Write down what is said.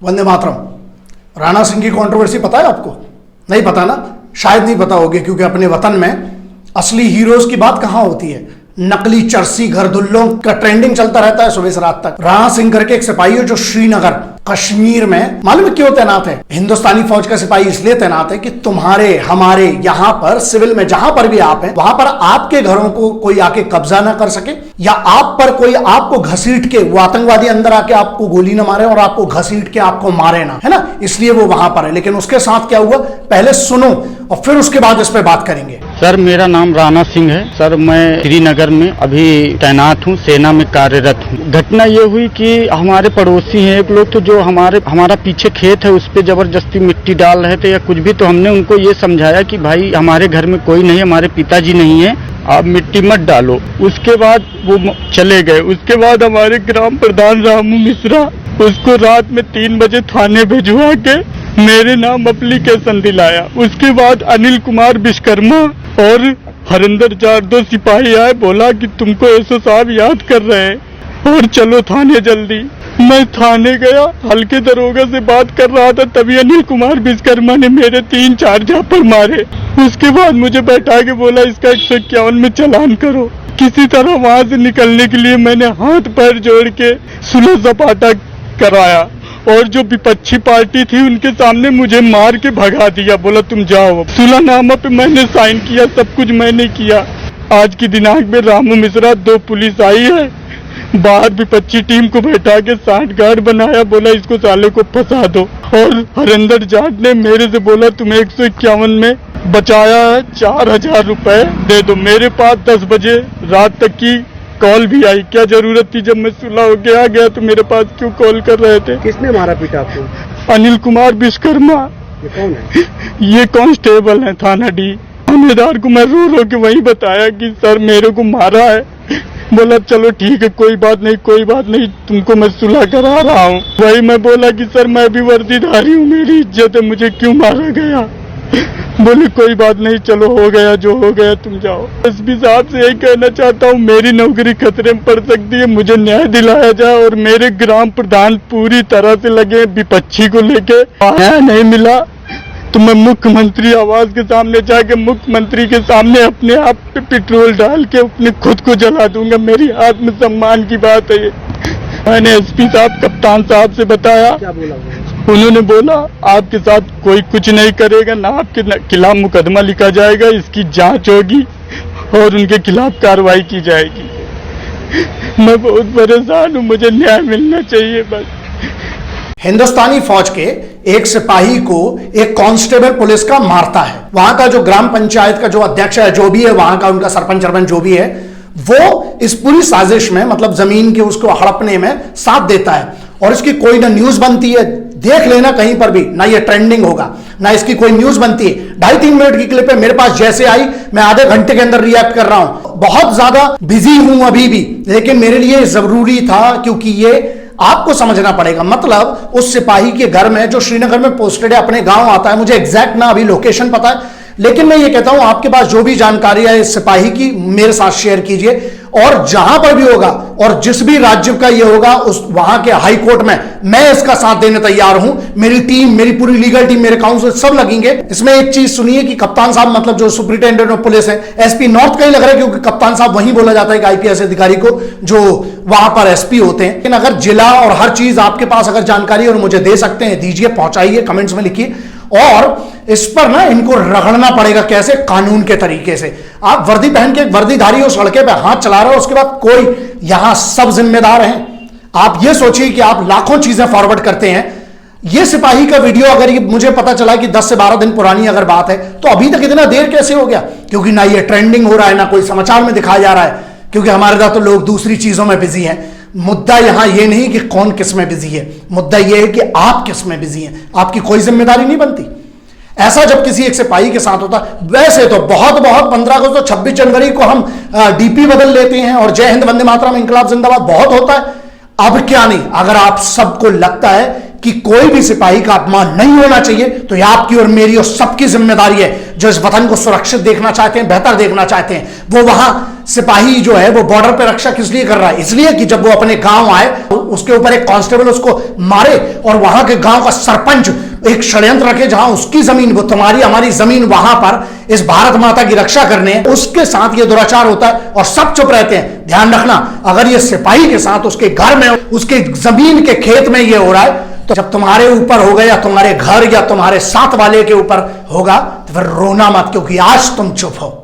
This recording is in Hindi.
वंदे मातरम। राणा सिंह की कंट्रोवर्सी पता है आपको? नहीं पता ना, शायद नहीं पता होगी, क्योंकि अपने वतन में असली हीरोज की बात कहां होती है। नकली चरसी घरदुल्लों का ट्रेंडिंग चलता रहता है सुबह से रात तक। राणा सिंह करके एक सिपाही है जो श्रीनगर कश्मीर में मालूम है क्यों तैनात है? हिंदुस्तानी फौज का सिपाही इसलिए तैनात है कि तुम्हारे हमारे यहां पर सिविल में जहां पर भी आप हैं वहां पर आपके घरों को कोई आके कब्जा ना कर सके, या आप पर कोई आपको घसीट के, वो आतंकवादी अंदर आके आपको गोली ना मारे और आपको घसीट के आपको मारे ना, है ना, इसलिए वो वहां पर है। लेकिन उसके साथ क्या हुआ पहले सुनो और फिर उसके बाद इस पे बात करेंगे। सर मेरा नाम राणा सिंह है। सर मैं श्रीनगर में अभी तैनात हूँ, सेना में कार्यरत हूँ। घटना ये हुई कि हमारे पड़ोसी हैं एक लोग, तो जो हमारा पीछे खेत है उस पे जबरदस्ती मिट्टी डाल रहे थे या कुछ भी, तो हमने उनको ये समझाया कि भाई हमारे घर में कोई नहीं, हमारे पिताजी नहीं है, आप मिट्टी मत डालो। उसके बाद वो चले गए। उसके बाद हमारे ग्राम प्रधान रामू मिश्रा उसको रात में 3 बजे थाने भिजवा के मेरे नाम एप्लीकेशन दिलाया। उसके बाद अनिल कुमार विश्वकर्मा और हरिंदर जाट 2 सिपाही आए, बोला कि तुमको एसओ साहब याद कर रहे हैं और चलो थाने जल्दी। मैं थाने गया, हल्के दरोगा से बात कर रहा था, तभी अनिल कुमार विश्वकर्मा ने मेरे 3-4 झापड़ मारे। उसके बाद मुझे बैठा के बोला इसका 151 में चालान करो। किसी तरह वहां से निकलने के लिए मैंने हाथ पैर जोड़ के सुलह सपाटा कराया और जो विपक्षी पार्टी थी उनके सामने मुझे मार के भगा दिया, बोला तुम जाओ। सुलहनामा पे मैंने साइन किया, सब कुछ मैंने किया। आज की दिनांक में रामू मिश्रा 2 पुलिस आई है, बाहर विपक्षी टीम को बैठा के 60 गार्ड बनाया, बोला इसको साले को फंसा दो। और हरिंदर जाट ने मेरे से बोला तुम्हें 151 में बचाया है, 4000 रुपए दे दो। मेरे पास 10 बजे रात तक की कॉल भी आई। क्या जरूरत थी जब मैं सुलह होके आ गया तो मेरे पास क्यों कॉल कर रहे थे? किसने मारा पीटा आपको? अनिल कुमार विश्वकर्मा। ये कौन है? ये कांस्टेबल है थाना डी। थानेदार को मैं रो रो के वही बताया कि सर मेरे को मारा है। बोला चलो ठीक है, कोई बात नहीं कोई बात नहीं, तुमको मैं सुलह करा रहा हूँ। वही मैं बोला कि सर मैं भी वर्दीधारी हूँ, मेरी इज्जत है, मुझे क्यों मारा गया? बोले कोई बात नहीं, चलो हो गया जो हो गया, तुम जाओ। एसपी साहब से यही कहना चाहता हूँ, मेरी नौकरी खतरे में पड़ सकती है, मुझे न्याय दिलाया जाए। और मेरे ग्राम प्रधान पूरी तरह से लगे विपक्षी को लेके, न्याय नहीं मिला तो मैं मुख्यमंत्री आवास के सामने जाके मुख्यमंत्री के सामने अपने आप पे पेट्रोल डाल के अपने खुद को जला दूंगा। मेरी आत्मसम्मान की बात है ये। मैंने एसपी साहब कप्तान साहब से बताया, क्या बोला? उन्होंने बोला आपके साथ कोई कुछ नहीं करेगा, ना आपके खिलाफ मुकदमा लिखा जाएगा, इसकी जांच होगी और उनके खिलाफ कार्रवाई की जाएगी। मैं बहुत परेशान हूँ, मुझे न्याय मिलना चाहिए बस। हिंदुस्तानी फौज के एक सिपाही को एक कांस्टेबल पुलिस का मारता है। वहां का जो ग्राम पंचायत का जो अध्यक्ष है, जो भी है वहां का, उनका सरपंच जो भी है, वो इस पूरी साजिश में, मतलब जमीन के उसको हड़पने में साथ देता है। और इसकी कोई ना न्यूज बनती है, देख लेना कहीं पर भी, ना ये ट्रेंडिंग होगा ना इसकी कोई न्यूज बनती है। 2.5-3 मिनट की क्लिप है, मेरे पास जैसे आई मैं आधे घंटे के अंदर रिएक्ट कर रहा हूं। बहुत ज्यादा बिजी हूं अभी भी, लेकिन मेरे लिए जरूरी था, क्योंकि ये आपको समझना पड़ेगा। मतलब उस सिपाही के घर में जो श्रीनगर में पोस्टेड है, अपने गांव आता है, मुझे एग्जैक्ट ना अभी लोकेशन पता है, लेकिन मैं ये कहता हूं आपके पास जो भी जानकारी है इस सिपाही की मेरे साथ शेयर कीजिए। और जहां पर भी होगा और जिस भी राज्य का ये होगा, उस वहां के हाई कोर्ट में मैं इसका साथ देने तैयार हूं। मेरी टीम, मेरी पूरी लीगल टीम, मेरे काउंसिल सब लगेंगे। इसमें एक चीज सुनिए कि कप्तान साहब, मतलब जो सुपरिटेंडेंट ऑफ पुलिस है, एसपी नॉर्थ का ही लग रहा है, क्योंकि कप्तान साहब वही बोला जाता है कि आईपीएस अधिकारी को जो वहां पर एसपी होते हैं। लेकिन अगर जिला और हर चीज आपके पास अगर जानकारी और मुझे दे सकते हैं, दीजिए, पहुंचाइए, कमेंट्स में लिखिए। और इस पर ना इनको रगड़ना पड़ेगा, कैसे? कानून के तरीके से। आप वर्दी पहन के एक वर्दीधारी हो, सड़के पे हाथ चला रहे हो, उसके बाद कोई, यहां सब जिम्मेदार हैं। आप ये सोचिए कि आप लाखों चीजें फॉरवर्ड करते हैं। ये सिपाही का वीडियो अगर ये मुझे पता चला कि 10 से 12 दिन पुरानी अगर बात है, तो अभी तक इतना देर कैसे हो गया? क्योंकि ना ये ट्रेंडिंग हो रहा है, ना कोई समाचार में दिखाया जा रहा है, क्योंकि हमारे साथ तो लोग दूसरी चीजों में बिजी हैं। मुद्दा यहां ये नहीं कि कौन किस में बिजी है, मुद्दा ये है कि आप किस में बिजी हैं। आपकी कोई जिम्मेदारी नहीं बनती। ऐसा जब किसी एक सिपाही के साथ होता, वैसे तो बहुत 15 अगस्त तो 26 जनवरी को हम डीपी बदल लेते हैं और जय हिंद वंदे मातरम इंकलाब जिंदाबाद बहुत होता है। अब क्या नहीं, अगर आप सबको लगता है कि कोई भी सिपाही का अपमान नहीं होना चाहिए, तो यह आपकी और मेरी और सबकी जिम्मेदारी है जो इस वतन को सुरक्षित देखना चाहते हैं, बेहतर देखना चाहते हैं। वो वहां सिपाही जो है वो बॉर्डर पे रक्षा किस लिए कर रहा है? इसलिए कि जब वो अपने गांव आए उसके ऊपर एक कांस्टेबल उसको मारे और वहां के गांव का सरपंच एक षड्यंत्र रखे जहां उसकी जमीन, वो तुम्हारी हमारी जमीन वहां पर इस भारत माता की रक्षा करने, उसके साथ ये दुराचार होता है और सब चुप रहते हैं। ध्यान रखना, अगर ये सिपाही के साथ उसके घर में, उसके जमीन के खेत में ये हो रहा है, तो जब तुम्हारे ऊपर होगा या तुम्हारे घर या तुम्हारे साथ वाले के ऊपर होगा तो फिर रोना मत, क्योंकि आज तुम चुप हो।